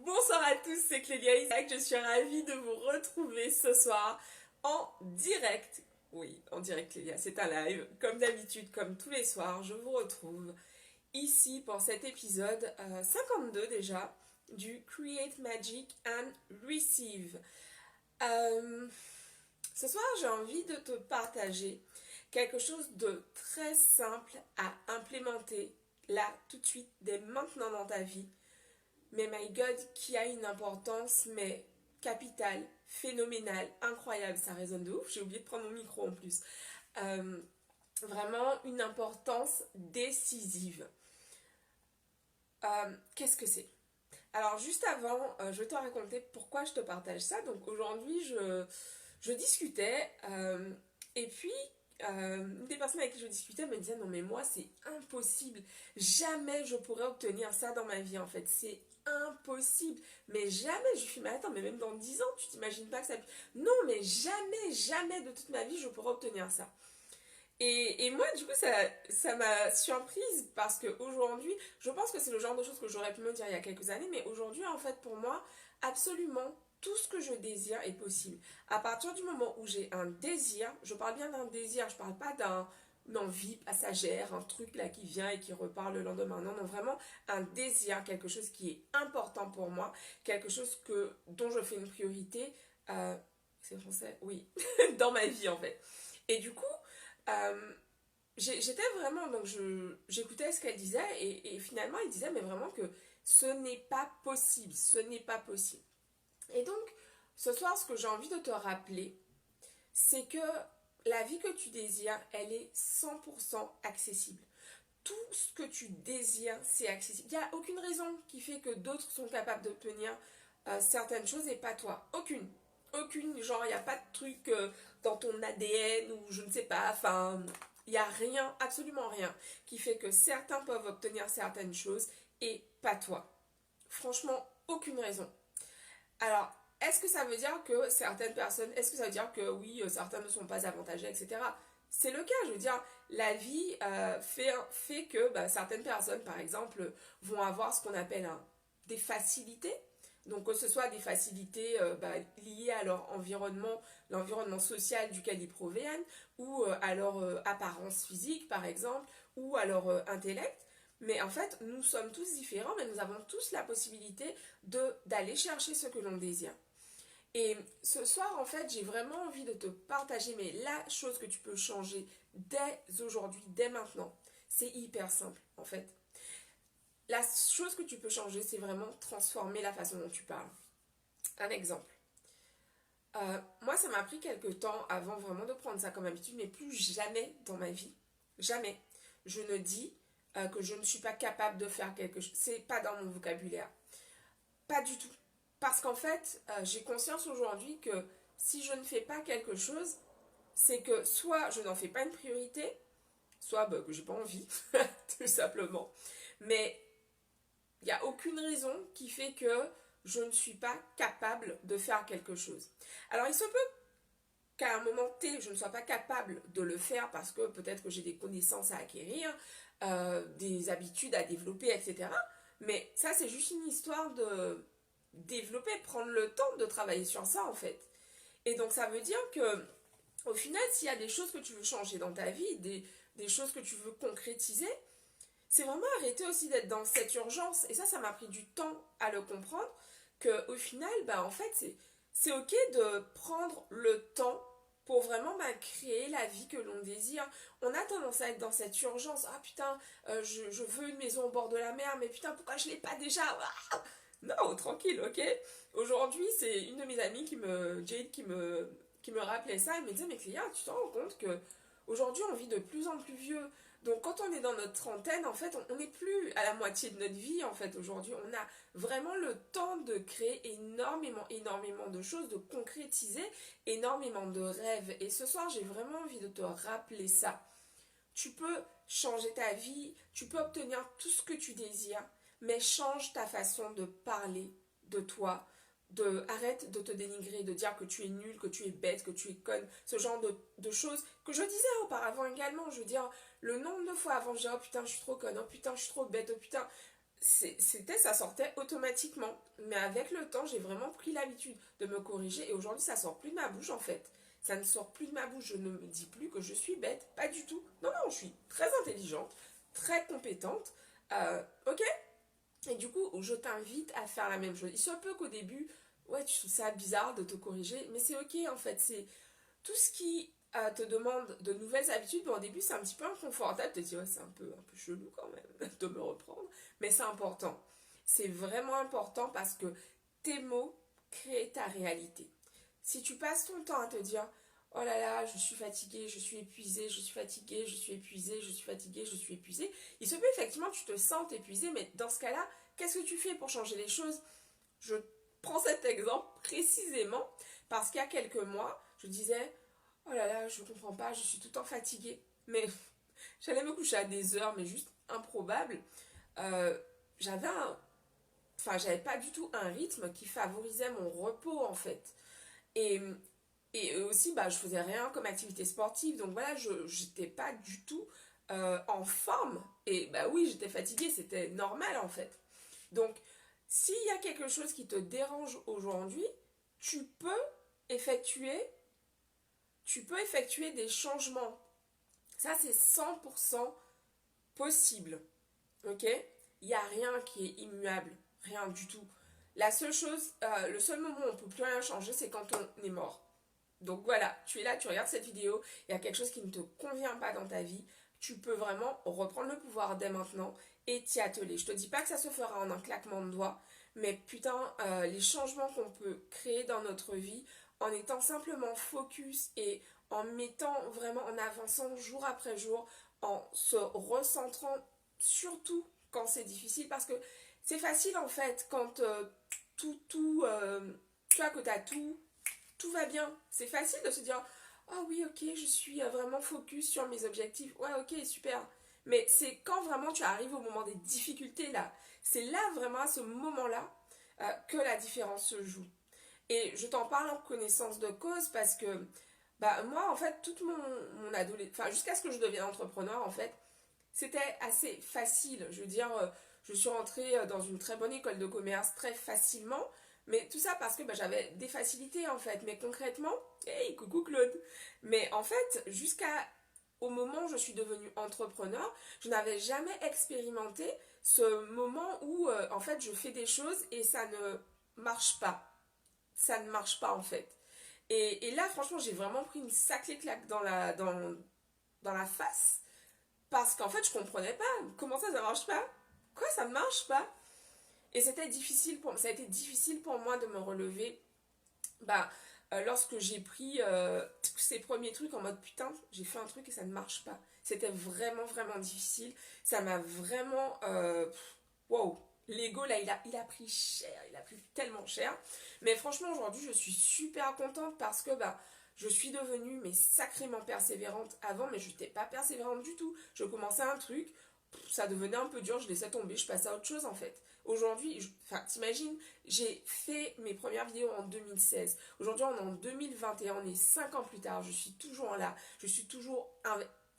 Bonsoir à tous, c'est Clélia Isaac, je suis ravie de vous retrouver ce soir en direct. Oui, en direct Clélia, c'est un live. Comme d'habitude, comme tous les soirs, je vous retrouve ici pour cet épisode 52 déjà du Create Magic and Receive. Euh, Ce soir, j'ai envie de te partager quelque chose de très simple à implémenter là, tout de suite, dès maintenant dans ta vie, mais my God, qui a une importance, mais capitale, phénoménale, incroyable, ça résonne de ouf, j'ai oublié de prendre mon micro en plus. Euh, Vraiment une importance décisive. Qu'est-ce que c'est? Alors juste avant, je vais te raconter pourquoi je te partage ça. Donc aujourd'hui, je discutais et puis une des personnes avec qui je discutais me disait non mais moi c'est impossible, jamais je pourrais obtenir ça dans ma vie en fait, c'est impossible, mais jamais. Je lui fais mais attends, mais même dans 10 ans tu t'imagines pas que ça... Non mais jamais de toute ma vie je pourrais obtenir ça. Et moi, du coup, ça m'a surprise parce qu'aujourd'hui, je pense que c'est le genre de choses que j'aurais pu me dire il y a quelques années, mais aujourd'hui, en fait, pour moi, absolument tout ce que je désire est possible. À partir du moment où j'ai un désir, je parle bien d'un désir, je parle pas d'une envie passagère, un truc là qui vient et qui repart le lendemain. Non, non, vraiment un désir, quelque chose qui est important pour moi, quelque chose dont je fais une priorité. euh, c'est français? Oui, dans ma vie en fait. Et du coup, euh, j'étais vraiment, donc j'écoutais ce qu'elle disait et finalement elle disait mais vraiment que ce n'est pas possible, ce n'est pas possible. Et donc ce soir ce que j'ai envie de te rappeler, c'est que la vie que tu désires, elle est 100% accessible. Tout ce que tu désires, c'est accessible. Il n'y a aucune raison qui fait que d'autres sont capables d'obtenir certaines choses et pas toi. Aucune. Aucune. Genre, il n'y a pas de truc dans ton ADN ou je ne sais pas. Enfin, il n'y a rien, absolument rien, qui fait que certains peuvent obtenir certaines choses et pas toi. Franchement, aucune raison. Alors, est-ce que ça veut dire que certaines personnes, est-ce que ça veut dire que oui, certains ne sont pas avantagés, etc. C'est le cas, je veux dire, la vie fait que bah, certaines personnes, par exemple, vont avoir ce qu'on appelle des facilités. Donc que ce soit des facilités bah, liées à leur environnement, l'environnement social duquel ils proviennent, ou à leur apparence physique, par exemple, ou à leur intellect. Mais en fait, nous sommes tous différents, mais nous avons tous la possibilité d'aller chercher ce que l'on désire. Et ce soir, en fait, j'ai vraiment envie de te partager, mais la chose que tu peux changer dès aujourd'hui, dès maintenant, c'est hyper simple, en fait. La chose que tu peux changer, c'est vraiment transformer la façon dont tu parles. Un exemple. Moi, ça m'a pris quelques temps avant vraiment de prendre ça comme habitude, mais plus jamais dans ma vie, jamais, je ne dis que je ne suis pas capable de faire quelque chose. C'est pas dans mon vocabulaire. Pas du tout. Parce qu'en fait, j'ai conscience aujourd'hui que si je ne fais pas quelque chose, c'est que soit je n'en fais pas une priorité, soit bah, que j'ai pas envie, tout simplement. Mais il n'y a aucune raison qui fait que je ne suis pas capable de faire quelque chose. Alors il se peut qu'à un moment T, je ne sois pas capable de le faire parce que peut-être que j'ai des connaissances à acquérir, des habitudes à développer, etc. Mais ça, c'est juste une histoire de développer, prendre le temps de travailler sur ça, en fait. Et donc, ça veut dire que, au final, s'il y a des choses que tu veux changer dans ta vie, des choses que tu veux concrétiser, c'est vraiment arrêter aussi d'être dans cette urgence. Et ça m'a pris du temps à le comprendre, qu'au final, bah, en fait, c'est ok de prendre le temps pour vraiment bah, créer la vie que l'on désire. On a tendance à être dans cette urgence. Ah putain, je veux une maison au bord de la mer, mais putain, pourquoi je l'ai pas déjà? Ah. Non, tranquille, ok. Aujourd'hui, c'est une de mes amies Jade, qui me rappelait ça. Elle me disait, mais Cléa, tu te rends compte que aujourd'hui, on vit de plus en plus vieux. Donc quand on est dans notre trentaine, en fait, on n'est plus à la moitié de notre vie, en fait, aujourd'hui. On a vraiment le temps de créer énormément de choses, de concrétiser énormément de rêves. Et ce soir, j'ai vraiment envie de te rappeler ça. Tu peux changer ta vie, tu peux obtenir tout ce que tu désires, mais change ta façon de parler de toi. Arrête de te dénigrer, de dire que tu es nul, que tu es bête, que tu es conne, ce genre de choses que je disais auparavant également. Je veux dire, le nombre de fois avant, je dis oh putain, je suis trop conne, oh putain, je suis trop bête, oh putain. ça sortait automatiquement. Mais avec le temps, j'ai vraiment pris l'habitude de me corriger et aujourd'hui, ça sort plus de ma bouche en fait. Ça ne sort plus de ma bouche. Je ne me dis plus que je suis bête, pas du tout. Non, non, je suis très intelligente, très compétente. Ok. Et du coup, je t'invite à faire la même chose. Il se peut qu'au début, ouais, tu trouves ça bizarre de te corriger, mais c'est ok en fait. C'est tout ce qui te demande de nouvelles habitudes. Bon, au début, c'est un petit peu inconfortable. Tu te dis, ouais, c'est un peu chelou quand même de me reprendre. Mais c'est important. C'est vraiment important parce que tes mots créent ta réalité. Si tu passes ton temps à te dire, oh là là, je suis fatiguée, je suis épuisée, je suis fatiguée, je suis épuisée, je suis fatiguée, je suis épuisée, il se peut effectivement que tu te sentes épuisée, mais dans ce cas-là, qu'est-ce que tu fais pour changer les choses? Je prends cet exemple précisément parce qu'il y a quelques mois, je disais, oh là là, je comprends pas, je suis tout le temps fatiguée. Mais j'allais me coucher à des heures, mais juste improbables. Euh, j'avais un... Enfin, j'avais pas du tout un rythme qui favorisait mon repos, en fait. Et, et aussi, bah, je faisais rien comme activité sportive. Donc voilà, je j'étais pas du tout en forme. Et bah oui, j'étais fatiguée, c'était normal, en fait. Donc, s'il y a quelque chose qui te dérange aujourd'hui, tu peux effectuer, tu peux effectuer des changements. Ça, c'est 100% possible. Ok? Il n'y a rien qui est immuable. Rien du tout. La seule chose, le seul moment où on ne peut plus rien changer, c'est quand on est mort. Donc voilà, tu es là, tu regardes cette vidéo, il y a quelque chose qui ne te convient pas dans ta vie, tu peux vraiment reprendre le pouvoir dès maintenant et t'y atteler. Je te dis pas que ça se fera en un claquement de doigts, mais putain, les changements qu'on peut créer dans notre vie en étant simplement focus et en mettant vraiment, en avançant jour après jour, en se recentrant surtout quand c'est difficile, parce que c'est facile en fait quand tu vois que t'as tout va bien. C'est facile de se dire, oh oui, ok, je suis vraiment focus sur mes objectifs. Ouais, ok, super. Mais c'est quand vraiment tu arrives au moment des difficultés là, c'est là vraiment à ce moment-là que la différence se joue. Et je t'en parle en connaissance de cause parce que bah moi en fait toute mon adolescence, enfin jusqu'à ce que je devienne entrepreneur en fait, c'était assez facile. Je veux dire, je suis rentrée dans une très bonne école de commerce très facilement. Mais tout ça parce que bah, j'avais des facilités en fait. Mais concrètement, hey, coucou Claude. Mais en fait, jusqu'à au moment où je suis devenue entrepreneur, je n'avais jamais expérimenté ce moment où en fait je fais des choses et ça ne marche pas. Ça ne marche pas en fait. Et là, franchement, j'ai vraiment pris une sacrée claque dans la face parce qu'en fait, je comprenais pas. Comment ça marche pas? Quoi, ça ne marche pas? Et ça a été difficile pour moi de me relever. Bah, lorsque j'ai pris ces premiers trucs en mode putain, j'ai fait un truc et ça ne marche pas. C'était vraiment, vraiment difficile. Ça m'a vraiment. Wow! L'ego là, il a pris cher, il a pris tellement cher. Mais franchement, aujourd'hui, je suis super contente parce que bah, je suis devenue mais sacrément persévérante avant, mais je n'étais pas persévérante du tout. Je commençais un truc, ça devenait un peu dur, je laissais tomber, je passais à autre chose en fait. Aujourd'hui, enfin, t'imagines, j'ai fait mes premières vidéos en 2016. Aujourd'hui, on est en 2021, on est 5 ans plus tard, je suis toujours là, je suis toujours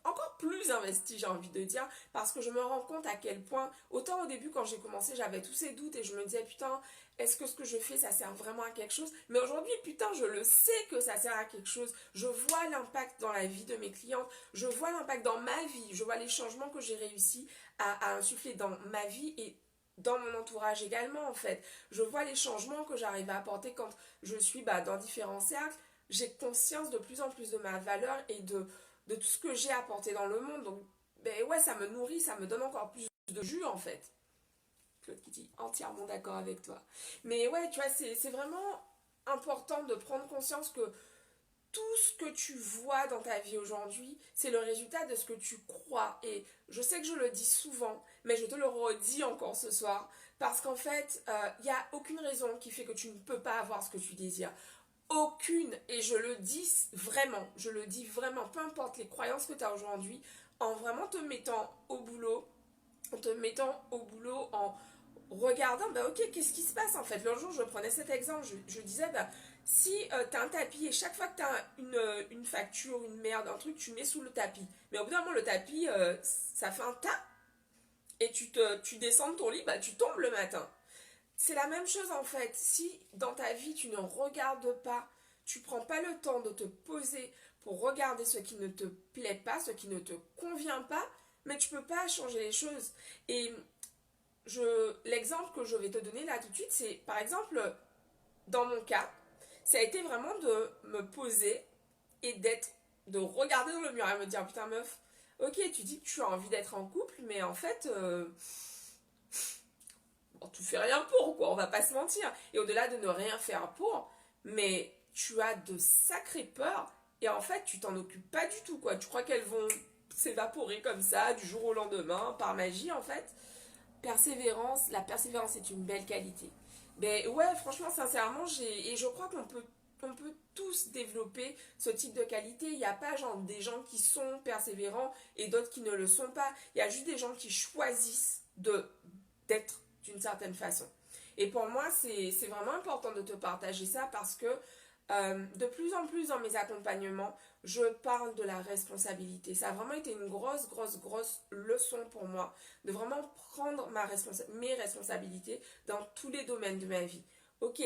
encore plus investie, j'ai envie de dire, parce que je me rends compte à quel point, autant au début quand j'ai commencé, j'avais tous ces doutes et je me disais, putain, est-ce que ce que je fais, ça sert vraiment à quelque chose? Mais aujourd'hui, putain, je le sais que ça sert à quelque chose. Je vois l'impact dans la vie de mes clientes, je vois l'impact dans ma vie, je vois les changements que j'ai réussi à insuffler dans ma vie et dans mon entourage également, en fait. Je vois les changements que j'arrive à apporter quand je suis bah, dans différents cercles. J'ai conscience de plus en plus de ma valeur et de tout ce que j'ai apporté dans le monde. Donc, ben ouais, ça me nourrit, ça me donne encore plus de jus, en fait. Claude qui dit entièrement d'accord avec toi. Mais ouais, tu vois, c'est vraiment important de prendre conscience que tout ce que tu vois dans ta vie aujourd'hui, c'est le résultat de ce que tu crois. Et je sais que je le dis souvent, mais je te le redis encore ce soir, parce qu'en fait, il n'y a aucune raison qui fait que tu ne peux pas avoir ce que tu désires. Aucune, et je le dis vraiment, peu importe les croyances que tu as aujourd'hui, en vraiment te mettant au boulot, en te mettant au boulot, en regardant, bah ok, qu'est-ce qui se passe en fait? L'autre jour, je prenais cet exemple, je disais, bah, si t'as un tapis et chaque fois que t'as une facture, une merde, un truc, tu mets sous le tapis. Mais au bout d'un moment, le tapis, ça fait un tas. et tu descends de ton lit, bah tu tombes le matin. C'est la même chose en fait. Si dans ta vie tu ne regardes pas, tu prends pas le temps de te poser pour regarder ce qui ne te plaît pas, ce qui ne te convient pas, mais tu peux pas changer les choses. Et l'exemple que je vais te donner là tout de suite, c'est par exemple, dans mon cas, ça a été vraiment de me poser et de regarder dans le mur et me dire, putain meuf, ok, tu dis que tu as envie d'être en couple, mais en fait, bon, tu fais rien pour, quoi, on va pas se mentir. Et au-delà de ne rien faire pour, mais tu as de sacrées peurs et en fait, tu t'en occupes pas du tout, quoi. Tu crois qu'elles vont s'évaporer comme ça du jour au lendemain par magie, en fait. Persévérance, la persévérance est une belle qualité. Mais ouais, franchement, sincèrement, et je crois qu'on peut tous développer ce type de qualité. Il n'y a pas genre des gens qui sont persévérants et d'autres qui ne le sont pas. Il y a juste des gens qui choisissent d'être d'une certaine façon. Et pour moi, c'est vraiment important de te partager ça parce que de plus en plus dans mes accompagnements, je parle de la responsabilité. Ça a vraiment été une grosse, grosse, grosse leçon pour moi de vraiment prendre mes responsabilités dans tous les domaines de ma vie. Ok,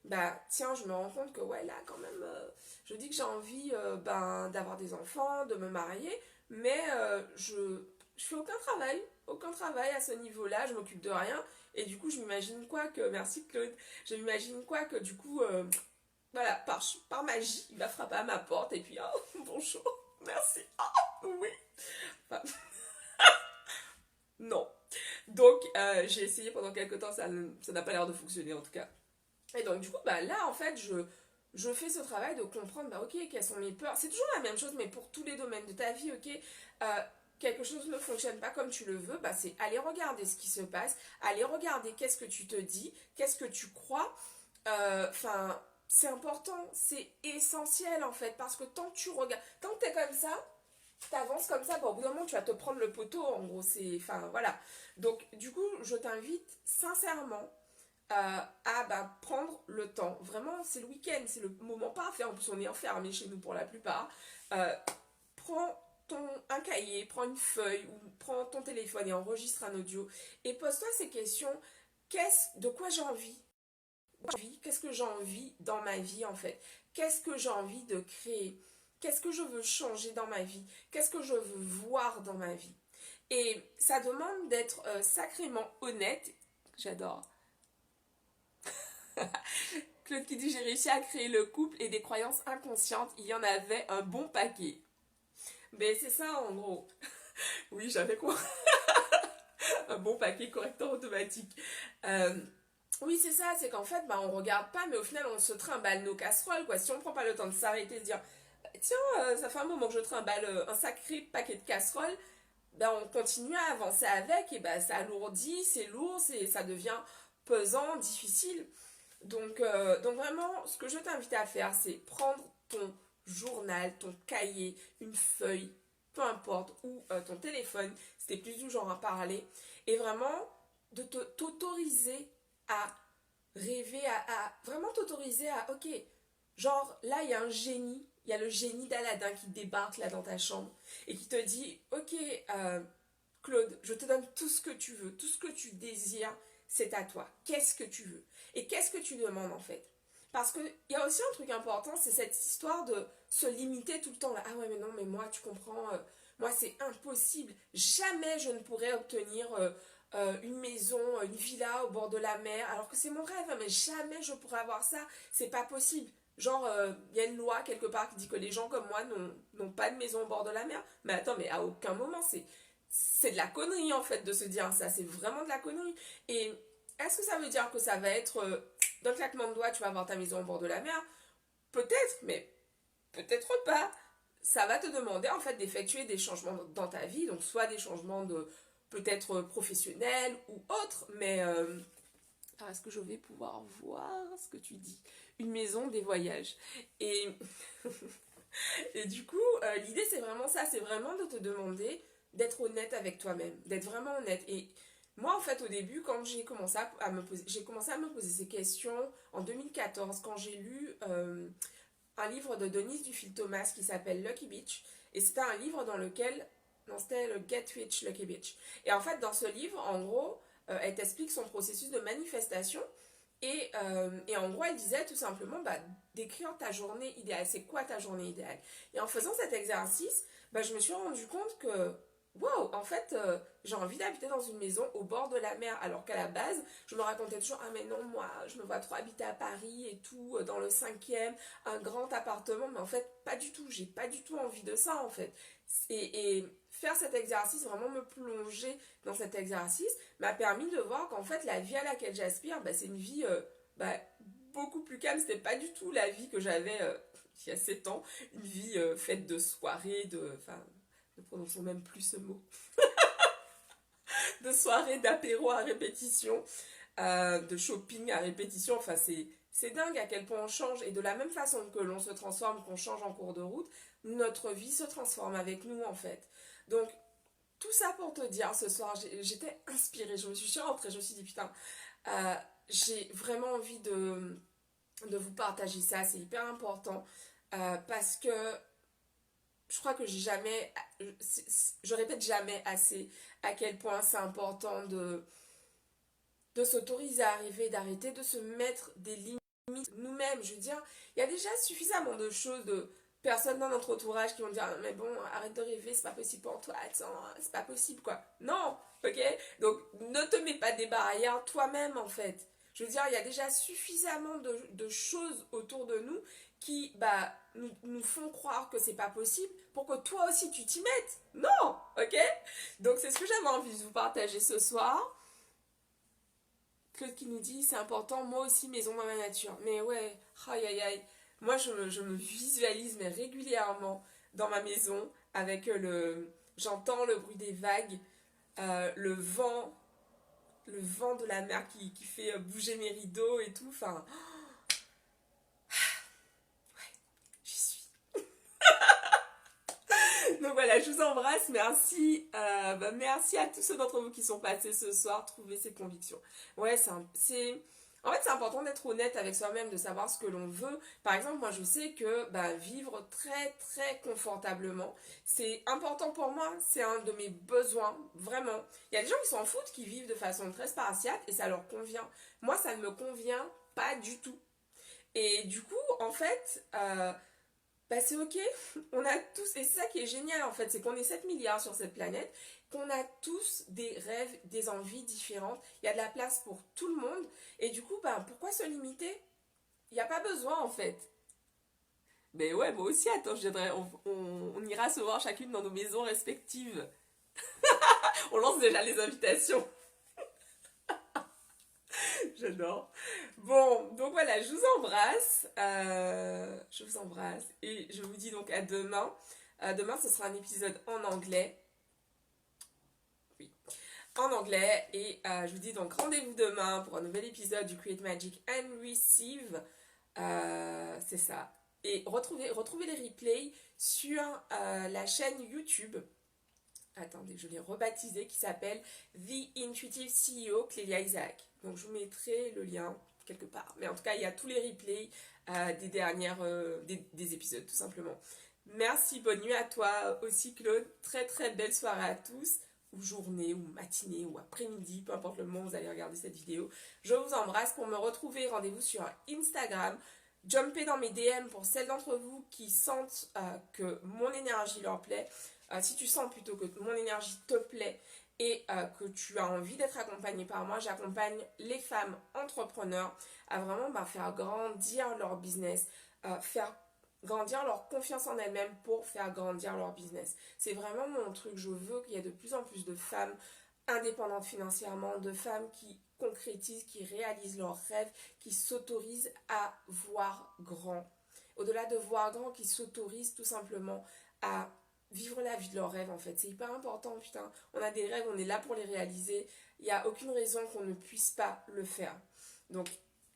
bah tiens, je me rends compte que ouais, là quand même, je dis que j'ai envie d'avoir des enfants, de me marier, mais je fais aucun travail à ce niveau-là, je m'occupe de rien. Et du coup, je m'imagine quoi que, merci Claude, je m'imagine quoi que du coup, voilà, par magie, il va frapper à ma porte et puis, oh, bonjour, merci, oh, oui. Enfin, non. Donc, j'ai essayé pendant quelques temps, ça n'a pas l'air de fonctionner en tout cas. Et donc, du coup, bah, là, en fait, je fais ce travail de comprendre, bah, ok, quelles sont mes peurs. C'est toujours la même chose, mais pour tous les domaines de ta vie, ok, quelque chose ne fonctionne pas comme tu le veux, bah, c'est aller regarder ce qui se passe, aller regarder qu'est-ce que tu te dis, qu'est-ce que tu crois. Enfin, c'est important, c'est essentiel en fait, parce que tant que tu regardes, tant que tu es comme ça, t'avances comme ça, bon, au bout d'un moment, tu vas te prendre le poteau, en gros, c'est, enfin, voilà. Donc, du coup, je t'invite sincèrement à prendre le temps. Vraiment, c'est le week-end, c'est le moment parfait. En plus, on est enfermé chez nous pour la plupart. Euh, prends un cahier, prends une feuille ou prends ton téléphone et enregistre un audio et pose-toi ces questions. De quoi j'ai envie? Qu'est-ce que j'ai envie dans ma vie en fait? Qu'est-ce que j'ai envie de créer? Qu'est-ce que je veux changer dans ma vie? Qu'est-ce que je veux voir dans ma vie? Et ça demande d'être sacrément honnête. J'adore. Claude qui dit j'ai réussi à créer le couple et des croyances inconscientes. Il y en avait un bon paquet. Mais c'est ça en gros. Oui, j'avais quoi? Un bon paquet correcteur automatique. Euh, oui, c'est ça, c'est qu'en fait, bah, on regarde pas, mais au final, on se trimballe nos casseroles, quoi. Si on prend pas le temps de s'arrêter et se dire, tiens, ça fait un moment que je trimballe un sacré paquet de casseroles, ben, on continue à avancer avec, et ben, ça alourdit, c'est lourd, ça devient pesant, difficile. Donc vraiment, ce que je t'invite à faire, c'est prendre ton journal, ton cahier, une feuille, peu importe, ou ton téléphone, c'était plus du genre à parler, et vraiment t'autoriser à rêver, vraiment t'autoriser à, ok, genre là il y a un génie, il y a le génie d'Aladin qui débarque là dans ta chambre et qui te dit, ok, Claude, je te donne tout ce que tu veux, tout ce que tu désires, c'est à toi. Qu'est-ce que tu veux? Et qu'est-ce que tu demandes en fait? Parce qu'il y a aussi un truc important, c'est cette histoire de se limiter tout le temps. Là. Ah ouais, mais non, mais moi, tu comprends, moi, c'est impossible. Jamais je ne pourrais obtenir une maison, une villa au bord de la mer, alors que c'est mon rêve, hein, mais jamais je pourrais avoir ça. C'est pas possible. Genre, il y a une loi quelque part qui dit que les gens comme moi n'ont pas de maison au bord de la mer. Mais attends, mais à aucun moment, c'est de la connerie en fait de se dire ça, c'est vraiment de la connerie. Et est-ce que ça veut dire que ça va être d'un claquement de doigts, tu vas avoir ta maison au bord de la mer? Peut-être, mais peut-être pas. Ça va te demander en fait d'effectuer des changements dans ta vie, donc soit des changements de peut-être professionnels ou autres, mais alors est-ce que je vais pouvoir voir ce que tu dis? Une maison, des voyages. Et, et du coup, l'idée c'est vraiment ça, c'est vraiment de te demander d'être honnête avec toi-même, d'être vraiment honnête. Et moi, en fait, au début, quand j'ai commencé à me poser ces questions en 2014, quand j'ai lu un livre de Denise Dufil Thomas qui s'appelle Lucky Beach. Et c'était un livre dans lequel non, c'était le Get Rich Lucky Bitch. Et en fait, dans ce livre, en gros, elle t'explique son processus de manifestation. Et en gros, elle disait tout simplement, bah, d'écrire ta journée idéale. C'est quoi ta journée idéale? Et en faisant cet exercice, bah, je me suis rendu compte que, waouh, en fait, j'ai envie d'habiter dans une maison au bord de la mer. Alors qu'à la base, je me racontais toujours, ah mais non, moi, je me vois trop habiter à Paris et tout, dans le 5e, un grand appartement. Mais en fait, pas du tout. J'ai pas du tout envie de ça, en fait. Et faire cet exercice, vraiment me plonger dans cet exercice, m'a permis de voir qu'en fait, la vie à laquelle j'aspire, bah, c'est une vie bah, beaucoup plus calme. C'était pas du tout la vie que j'avais il y a 7 ans. Une vie faite de soirées, enfin, ne prononçons même plus ce mot. De soirées, d'apéro à répétition, de shopping à répétition. Enfin, c'est dingue à quel point on change. Et de la même façon que l'on se transforme, qu'on change en cours de route, notre vie se transforme avec nous, en fait. Donc, tout ça pour te dire, ce soir, j'étais inspirée. Je me suis rentrée, je me suis dit, putain, euh, j'ai vraiment envie de vous partager ça. C'est hyper important. Parce que je crois que j'ai jamais, je répète jamais assez à quel point c'est important de s'autoriser à arriver, d'arrêter de se mettre des limites nous-mêmes. Je veux dire, il y a déjà suffisamment de choses, de personnes dans notre entourage qui vont dire mais bon, arrête de rêver, c'est pas possible pour toi, attends, c'est pas possible quoi. Non, ok? Donc ne te mets pas des barrières toi-même en fait. Je veux dire, il y a déjà suffisamment de choses autour de nous qui nous font croire que c'est pas possible pour que toi aussi tu t'y mettes. Non, ok? Donc c'est ce que j'avais envie de vous partager ce soir. Claude qui nous dit c'est important, moi aussi maison dans la nature. Mais ouais, aïe aïe aïe. Moi je me visualise mais régulièrement dans ma maison avec j'entends le bruit des vagues, le vent de la mer qui fait bouger mes rideaux et tout. Enfin, j'y suis. Donc voilà, je vous embrasse, merci. Merci à tous ceux d'entre vous qui sont passés ce soir, trouver ces convictions. Ouais, en fait, c'est important d'être honnête avec soi-même, de savoir ce que l'on veut. Par exemple, moi, je sais que vivre très, très confortablement, c'est important pour moi. C'est un de mes besoins, vraiment. Il y a des gens qui s'en foutent, qui vivent de façon très spartiate et ça leur convient. Moi, ça ne me convient pas du tout. Et du coup, en fait, c'est ok, on a tous, et c'est ça qui est génial en fait, c'est qu'on est 7 milliards sur cette planète, qu'on a tous des rêves, des envies différentes, il y a de la place pour tout le monde, et du coup, pourquoi se limiter? Il n'y a pas besoin en fait. Mais ouais, moi aussi, attends, je viendrai, on ira se voir chacune dans nos maisons respectives. On lance déjà les invitations. J'adore. Bon, donc voilà, je vous embrasse. Je vous embrasse. Et je vous dis donc à demain. Demain, ce sera un épisode en anglais. Oui, en anglais. Et je vous dis donc rendez-vous demain pour un nouvel épisode du Create Magic and Receive. C'est ça. Et retrouvez les replays sur la chaîne YouTube. Attendez, je l'ai rebaptisé, qui s'appelle The Intuitive CEO Clélia Isaac. Donc je vous mettrai le lien quelque part. Mais en tout cas, il y a tous les replays des dernières des épisodes, tout simplement. Merci, bonne nuit à toi aussi, Claude. Très très belle soirée à tous, ou journée, ou matinée, ou après-midi, peu importe le moment où vous allez regarder cette vidéo. Je vous embrasse. Pour me retrouver, rendez-vous sur Instagram. Jumpez dans mes DM pour celles d'entre vous qui sentent que mon énergie leur plaît. Si tu sens plutôt que mon énergie te plaît et que tu as envie d'être accompagnée par moi, j'accompagne les femmes entrepreneurs à vraiment faire grandir leur business, faire grandir leur confiance en elles-mêmes pour faire grandir leur business. C'est vraiment mon truc. Je veux qu'il y ait de plus en plus de femmes indépendantes financièrement, de femmes qui concrétisent, qui réalisent leurs rêves, qui s'autorisent à voir grand. Au-delà de voir grand, qui s'autorisent tout simplement à vivre la vie de leurs rêves en fait. C'est hyper important, putain. On a des rêves, on est là pour les réaliser. Il n'y a aucune raison qu'on ne puisse pas le faire. Donc,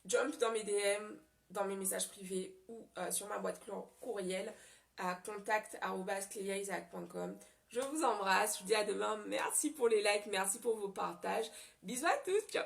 jump dans mes DM, dans mes messages privés ou sur ma boîte courriel à contact@cleliaisaac.com. Je vous embrasse, je vous dis à demain. Merci pour les likes, merci pour vos partages. Bisous à tous, ciao.